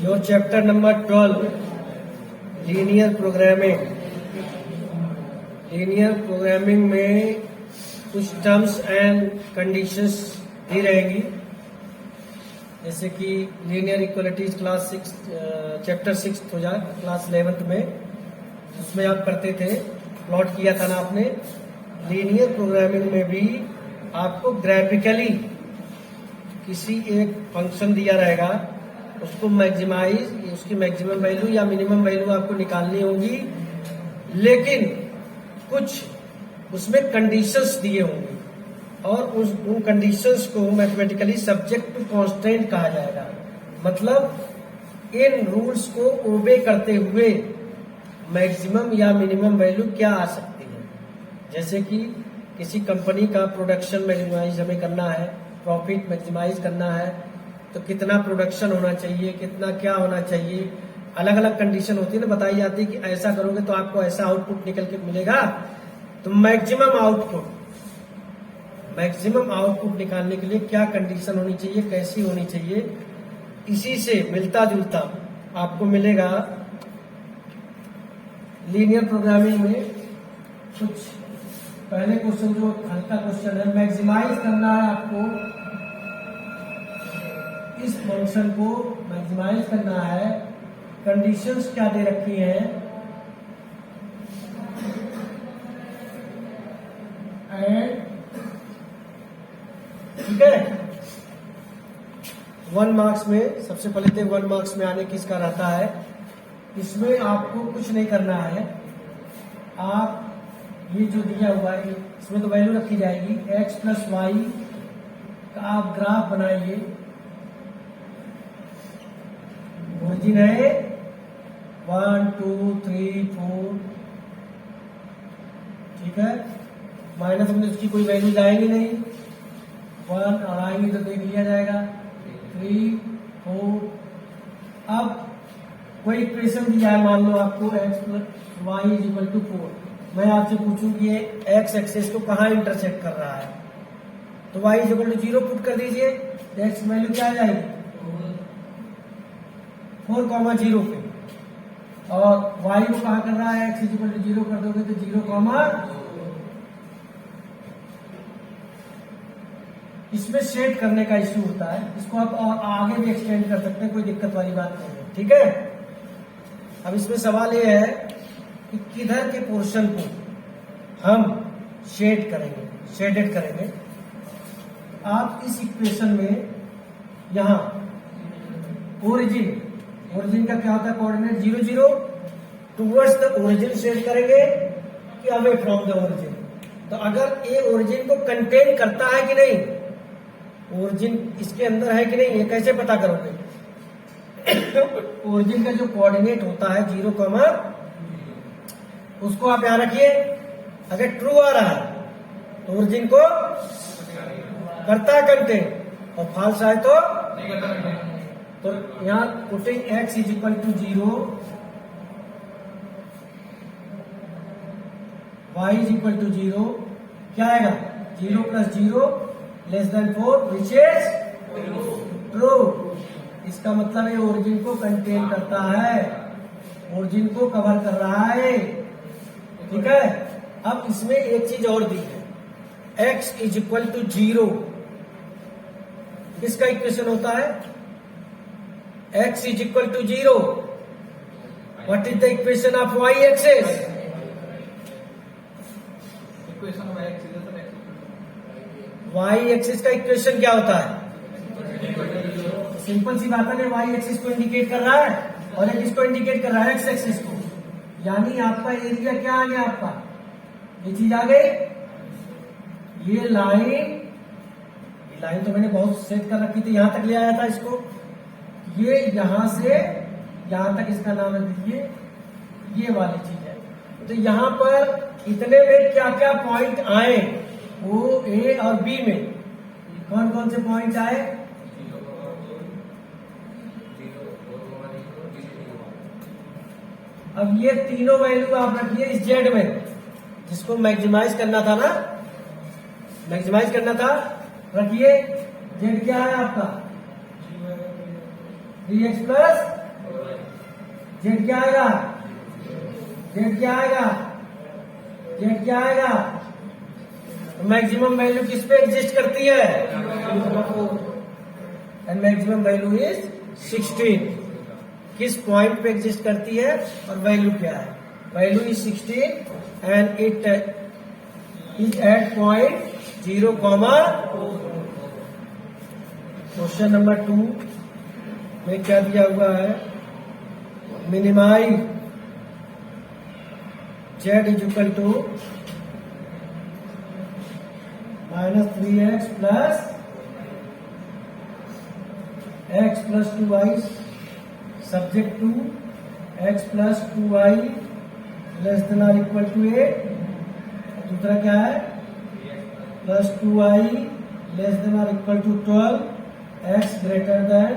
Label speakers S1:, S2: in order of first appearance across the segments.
S1: Your chapter number 12 linear programming. Linear programming में कुछ terms and conditions दी रहेंगी, जैसे कि लीनियर इक्वलिटीज क्लास 6 चैप्टर 6 हो जाए क्लास 11th में, उसमें आप करते थे, प्लॉट किया था ना आपने। लीनियर प्रोग्रामिंग में भी आपको ग्राफिकली किसी एक फंक्शन दिया रहेगा, उसको मैक्सिमाइज, उसकी मैक्सिमम वैल्यू या मिनिमम वैल्यू आपको निकालनी होगी, लेकिन कुछ उसमें कंडीशंस दिए होंगे और उन कंडीशंस को मैथमेटिकली सब्जेक्ट टू कांस्टेंट कहा जाएगा। मतलब इन रूल्स को ओबे करते हुए मैक्सिमम या मिनिमम वैल्यू क्या आ सकती है। जैसे कि किसी कंपनी का प्रोडक्शन मैक्सिमाइज हमें करना है, प्रॉफिट मैक्सिमाइज करना है, तो कितना प्रोडक्शन होना चाहिए, कितना क्या होना चाहिए, अलग अलग कंडीशन होती है ना, बताई जाती है कि ऐसा करोगे तो आपको ऐसा आउटपुट निकल के मिलेगा। तो मैक्सिमम आउटपुट निकालने के लिए क्या कंडीशन होनी चाहिए, कैसी होनी चाहिए, इसी से मिलता जुलता आपको मिलेगा लीनियर प्रोग्रामिंग में। कुछ पहले क्वेश्चन जो हल्का क्वेश्चन है, मैक्सिमाइज करना है आपको, इस फंक्शन को मैक्सिमाइज करना है। कंडीशंस क्या दे रखी हैं, एंड ठीक है 1 मार्क्स में, सबसे पहले तो 1 मार्क्स में आने किसका रहता है। इसमें आपको कुछ नहीं करना है, आप ये जो दिया हुआ है इसमें तो वैल्यू रखी जाएगी, x प्लस वाई का आप ग्राफ बनाइए। ओरिजिन है 1 2 3 4, ठीक है, माइनस में उसकी कोई वैल्यू जाएगी नहीं, 1 और आएंगे तो देख लिया जाएगा, 3 4। अब कोई इक्वेशन दिया है, मान लो आपको x plus Y is equal to 4। मैं आपसे पूछूं कि ये x एक्सेस को कहाँ इंटरसेक्ट कर रहा है, तो y is equal to 0 put कर दीजिए, x वैल्यू क्या आ जाएगी 4,0 पे, और y को कहाँ कर रहा है, x इज इक्वल टू 0 कर दोगे तो 0, इसमें सेट करने का इश्यू होता है। इसको आप और आगे भी एक्सटेंड कर सकते हैं, कोई दिक्कत वाली बात नहीं है, ठीक है। अब इसमें सवाल ये है कि किधर के पोर्शन को हम शेडेड करेंगे। आप इस इक्वेशन में यहां ओरिजिन का क्या होता है, coordinate 0 0 towards the origin shade करेंगे कि अवे फ्रॉम द ओरिजिन। तो अगर ये ओरिजिन को कंटेन करता है कि नहीं, ओरिजिन इसके अंदर है कि नहीं, ये कैसे पता करोगे। ओरिजिन का जो कोऑर्डिनेट होता है 0, उसको आप यहां रखिए। अगर ट्रू आ रहा है तो ओरिजिन को करता है कंटेन, और फॉल्स आए तो यहां putting x is equal to 0, y is equal to 0, क्या आएगा 0 plus 0 less than 4 which is true. इसका मतलब है ओरिजिन को कंटेन करता है, ओरिजिन को कवर कर रहा है, ठीक है। अब इसमें एक चीज और दी है, x इज इक्वल टू 0 किसका इक्वेशन होता है, x is equal to 0, what is the equation of y axis, y axis का इक्वेशन क्या होता है, सिंपल सी बात है, y एक्सिस को इंडिकेट कर रहा है और एक इसको इंडिकेट कर रहा है x एक्सिस को, यानी आपका एरिया क्या आ गया, आपका ये चीज आ गई। ये लाइन तो मैंने बहुत सेट कर रखी थी, यहां तक ले आया था इसको, ये यहां से यहां तक इसका नाम रख दीजिए, ये वाली चीज है। तो यहां पर इतने में क्या क्या पॉइंट आए, ओ ए और बी में कौन कौन से पॉइंट आए, अब ये तीनों वैल्यू आप रखिए इस जेड में, जिसको मैक्सिमाइज करना था ना, रखिए। जेड क्या है आपका 3x प्लस जेड क्या आएगा, जेड क्या आएगा, जेड क्या आएगा, मैक्सिमम वैल्यू किस पे एग्जिस्ट करती है, एंड मैक्सिमम वैल्यू इज 16। किस पॉइंट पे एग्जिस्ट करती है और वैल्यू क्या है, value is 16 and it is at point 0, question number 2 में क्या दिया हुआ है, minimize z is equal to -3x plus x plus 2y subject to x plus 2y less than or equal to 8। दूसरा क्या है, plus 2y less than or equal to 12, x greater than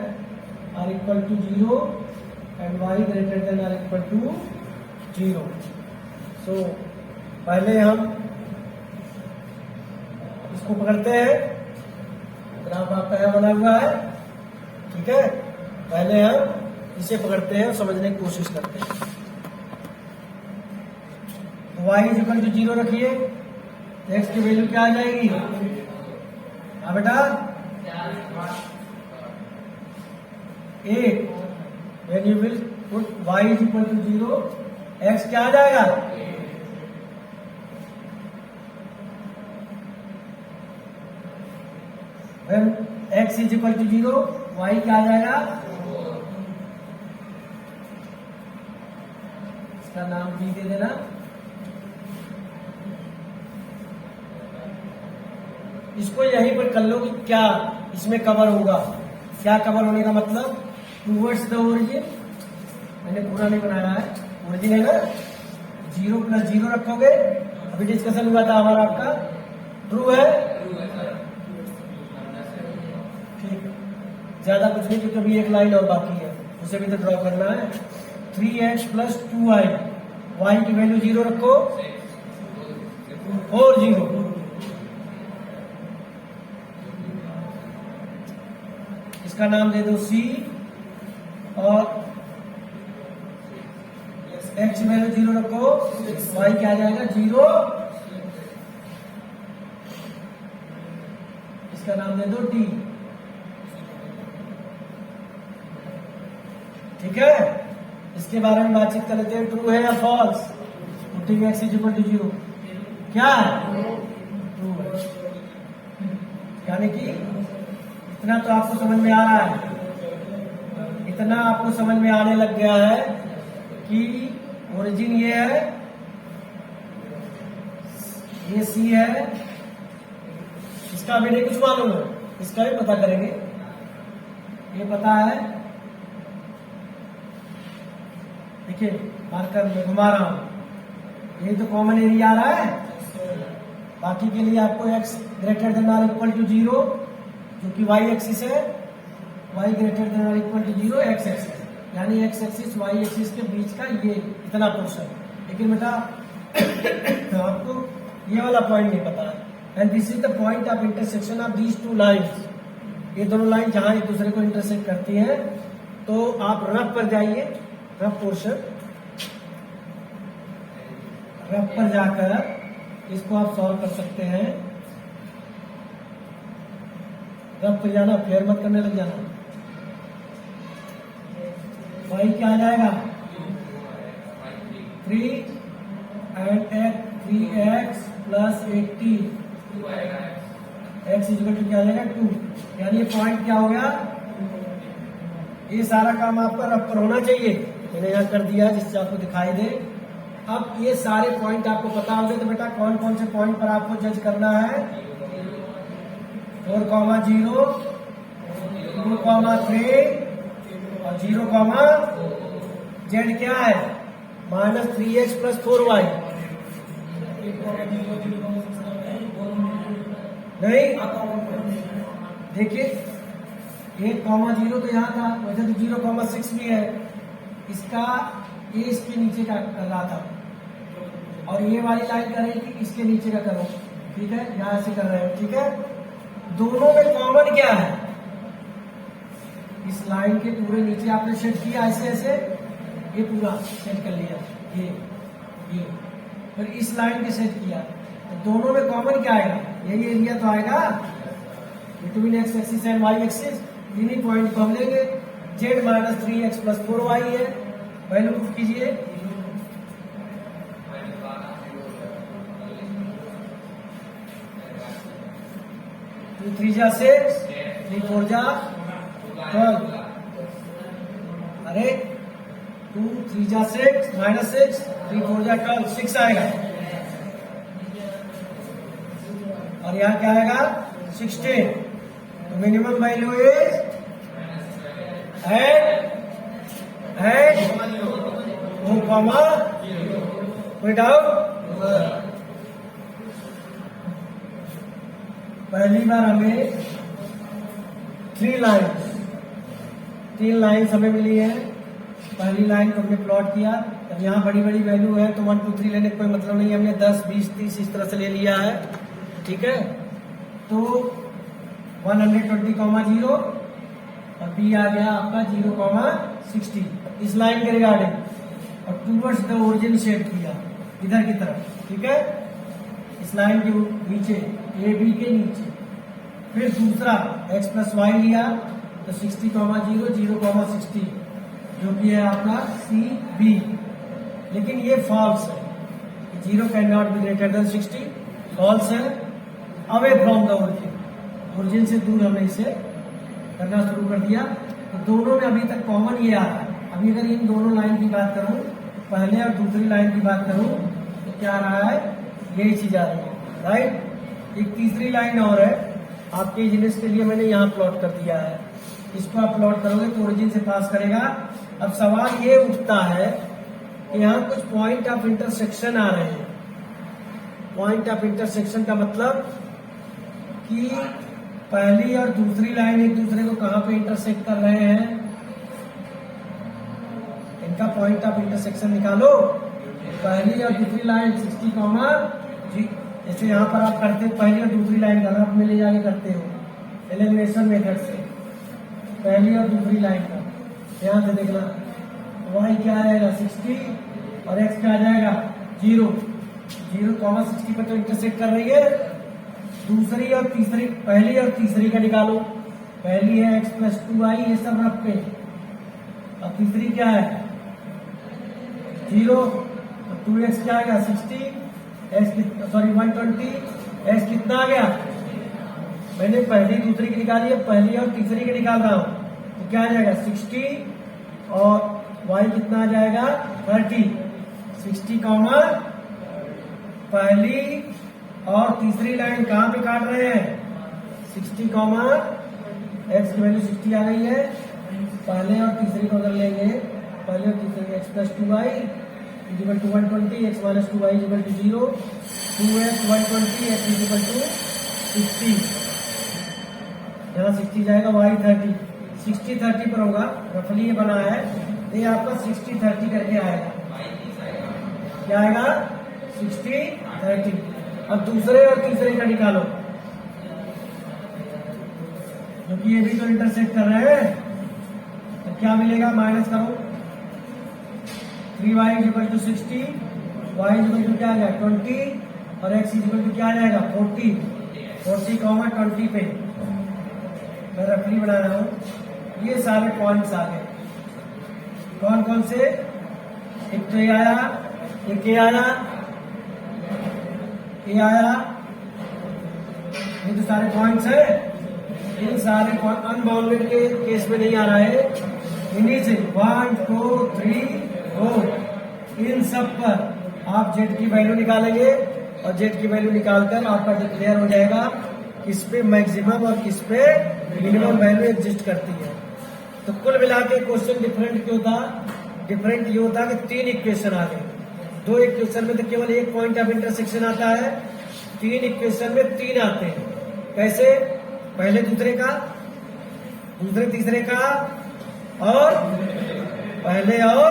S1: or equal to 0 and y greater than or equal to 0। So पहले हम इसको पकड़ते हैं, graph आपका यहाँ बना हुआ है, ठीक है। पहले हम इसे पकड़ते हैं और समझने की कोशिश करते हैं। y इज इक्वल टू 0 रखिए, x की वैल्यू क्या आ जाएगी, हाँ बेटा 8। when you will put y is equal to 0, x क्या आ जाएगा, when x is equal to 0, y क्या आ जाएगा, इसका नाम भी दे देना, इसको यहीं पर कर लो कि क्या इसमें कवर होगा, क्या कवर होने का मतलब, टूवर्ड्स द ओरिजिन, मैंने पूरा नहीं बनाया है, ओरिजिन है ना, 0 प्लस 0 रखोगे, अभी डिस्कशन हुआ था हमारा, आपका ट्रू है, ठीक, ज्यादा कुछ नहीं क्योंकि अभी एक लाइन और बाकी है, उसे भी तो ड्रॉ करना है। 3x प्लस 2y, y की वैल्यू 0 रखो और 0, इसका नाम दे दो c, और x वैल्यू 0 रखो, y क्या आ जाएगा 0, इसका नाम दे दो d, ठीक है। इसके बारे में बातचीत कर लेते हैं, ट्रू है या false, putting x is equal to 0, क्या है, ट्रू है, यानी कि इतना तो आपको समझ में आ रहा है, इतना आपको समझ में आने लग गया है कि ओरिजिन ये है, ये सी है, इसका भी नहीं कुछ मालूम है, इसका भी पता करेंगे, ये पता है, देखिए मार्कर में घुमा रहा हूं, ये तो कॉमन एरिया आ रहा है, बाकी के लिए आपको x greater than or equal to 0 जो कि y एक्सिस है, y greater than or equal to 0 x axis, यानी x एक्सिस y एक्सिस के बीच का ये इतना पोर्शन, लेकिन बेटा आपको ये वाला पॉइंट नहीं पता है, and this is the point of intersection of these two lines, ये दोनों लाइन जहां एक दूसरे को इंटरसेक्ट करती हैं, तो आप रफ पर जाइए, रफ पोर्शन, रफ पर जाकर इसको आप सॉल्व कर सकते हैं, रफ पर जाना, फेयर मत करने लग जाना। y क्या आ जाएगा 3 and 3x plus 80, x equal to क्या आ जाएगा 2, यानी ये पॉइंट क्या हो गया, ये सारा काम आपका रफ पर होना चाहिए, मैंने यहाँ कर दिया जिससे आपको दिखाई दे। अब ये सारे पॉइंट आपको पता होंगे, तो बेटा कौन कौन से पॉइंट पर आपको जज करना है, 4,0, 2,3 और 0, z क्या है -3x प्लस 4y, नहीं देखिए 1,0 तो यहाँ था, वैसे तो 0,6 भी है, इसका ये इसके नीचे का कर रहा था, और ये वाली लाइन कर रही थी इसके नीचे का करो, ठीक है, यहाँ से कर रहे हो, ठीक है। दोनों में कॉमन क्या है, इस लाइन के पूरे नीचे आपने सेट किया ऐसे ऐसे, ये पूरा सेट कर लिया, ये फिर इस लाइन पे सेट किया, तो दोनों में कॉमन क्या आएगा, यही एरिया तो आएगा between x axis and y axis. इन्हीं पॉइंट को हम लेंगे। Z minus 3x plus 4y है, वैल्यू पुट कीजिए। टू 3 जा 6, 3 4 जा 12, अरे 2 3 जा 6 माइनस 6, 3 4 जा 12, 6 आएगा। और यहाँ क्या आएगा 16। तो मिनिमम वैल्यू इज एट 2, कोई डाउट? पहली बार हमें 3 लाइन्स हमें मिली है। पहली लाइन को हमने प्लॉट किया। अब यहाँ बड़ी बड़ी वैल्यू है तो 1 2 3 लेने का कोई मतलब नहीं है, हमने 10 20 30 इस तरह से ले लिया है, ठीक है। तो 120,0 और बी आ गया आपका 0,60 इस लाइन के रिगार्डिंग, और टूवर्ड्स द ओरिजिन सेट किया इधर की तरफ, ठीक है, इस लाइन के नीचे, ए बी के नीचे। फिर दूसरा x प्लस वाई लिया तो 60,0 0,60 जो कि है आपका सी बी, लेकिन ये फॉल्स है, 0 can not be greater than 60, false है। अवे फ्रॉम द ओरिजिन से दूर हमने इसे करना शुरू कर दिया। तो दोनों में अभी तक कॉमन ये आ रहा है। अभी अगर इन दोनों लाइन की बात करूं, पहले और दूसरी लाइन की बात करूं, तो क्या आ रहा है, यही चीज आ रही है, राइट। एक तीसरी लाइन और है आपके इजीनेस के लिए, मैंने यहाँ प्लॉट कर दिया है। इसको आप प्लॉट करोगे तो ओरिजिन से पास करेगा। अब सवाल ये उठता है कि यहाँ कुछ पॉइंट ऑफ इंटरसेक्शन आ रहे हैं। पॉइंट ऑफ इंटरसेक्शन का मतलब कि पहली और दूसरी लाइन एक दूसरे को कहां पे इंटरसेक्ट कर रहे हैं, इनका पॉइंट ऑफ इंटरसेक्शन निकालो। पहली और दूसरी लाइन 60, जैसे यहाँ पर आप करते हो पहली और दूसरी लाइन का आप में ले जाके करते हो एलिमिनेशन मेथड से, पहली और दूसरी लाइन का ध्यान से देखना। y क्या आएगा 60 और x क्या आ जाएगा 0, 0,60 पर तो इंटरसेक्ट कर रही है। दूसरी और तीसरी, पहली और तीसरी का निकालो। पहली है x प्लस 2y, ये सब रख पे, और तीसरी क्या है 0, 2x क्या आएगा 60, सॉरी 120, x कितना आ गया, मैंने पहली दूसरी की निकाली है, पहली और तीसरी की निकाल रहा हूं, तो क्या आ जाएगा 60 और y कितना आ जाएगा 30, 60, पहली और तीसरी लाइन कहां पे काट रहे हैं 60, x की वैल्यू 60 आ गई है। पहले और तीसरी को अगर लेंगे, पहले और तीसरी x plus 2y equal to 120, x minus 2y equal to 0, 2x 120, x equal to 60, यहाँ 60 जाएगा, y 30, 60 30 पर होगा, रफली ये बना है, तो ये आपका 60 30 करके आएगा। क्या आएगा 60 30। अब दूसरे और तीसरे का निकालो, क्योंकि ये भी तो इंटरसेक्ट कर रहे हैं, तो क्या मिलेगा, माइनस करो, 3y equal to 60, y equal to क्या आ गया 20, और x इक्वल टू क्या आ जाएगा 40, 20, 20 पे मैं रफली बना रहा हूं। ये सारे पॉइंट्स आ गए, कौन कौन से, एक तो ये आया, एक ये आया, ये आया, ये तो सारे पॉइंट्स है। इन सारे अनबाउंडेड के केस में नहीं आ रहा है, इन्हीं से 1 2 3 4 इन सब पर आप जेड की वैल्यू निकालेंगे, और जेड की वैल्यू निकालकर आपका डिक्लेयर हो जाएगा किस पे मैक्सिमम और किस पे मिनिमम वैल्यू एग्जिस्ट करती है। तो कुल मिला के क्वेश्चन डिफरेंट क्यों था, डिफरेंट ये होता कि 3 इक्वेशन आ गए। 2 इक्वेशन में तो केवल एक पॉइंट ऑफ इंटरसेक्शन आता है, 3 इक्वेशन में 3 आते हैं। कैसे, पहले दूसरे का, दूसरे तीसरे का, और पहले और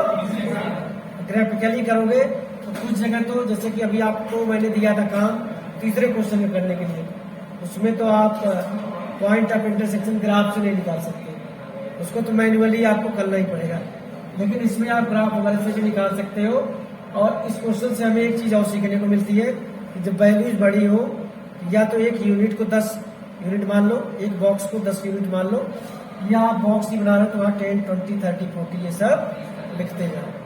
S1: ग्राफिकली करोगे तो कुछ जगह तो, जैसे कि अभी आपको मैंने दिया था काम तीसरे क्वेश्चन में करने के लिए, उसमें तो आप पॉइंट ऑफ इंटरसेक्शन ग्राफ से नहीं निकाल सकते, उसको तो मैन्युअली आपको करना ही पड़ेगा। लेकिन इसमें आप ग्राफ वगैरह से भी निकाल सकते हो। और इस क्वेश्चन से हमें एक चीज और सीखने को मिलती है कि जब वैल्यूज बड़ी हो, या तो एक यूनिट को 10 यूनिट मान लो, एक बॉक्स को 10 यूनिट मान लो, या आप बॉक्स ही बना रहे हो तो वहाँ 10, 20, 30, 40 ये सब लिखते जाओ।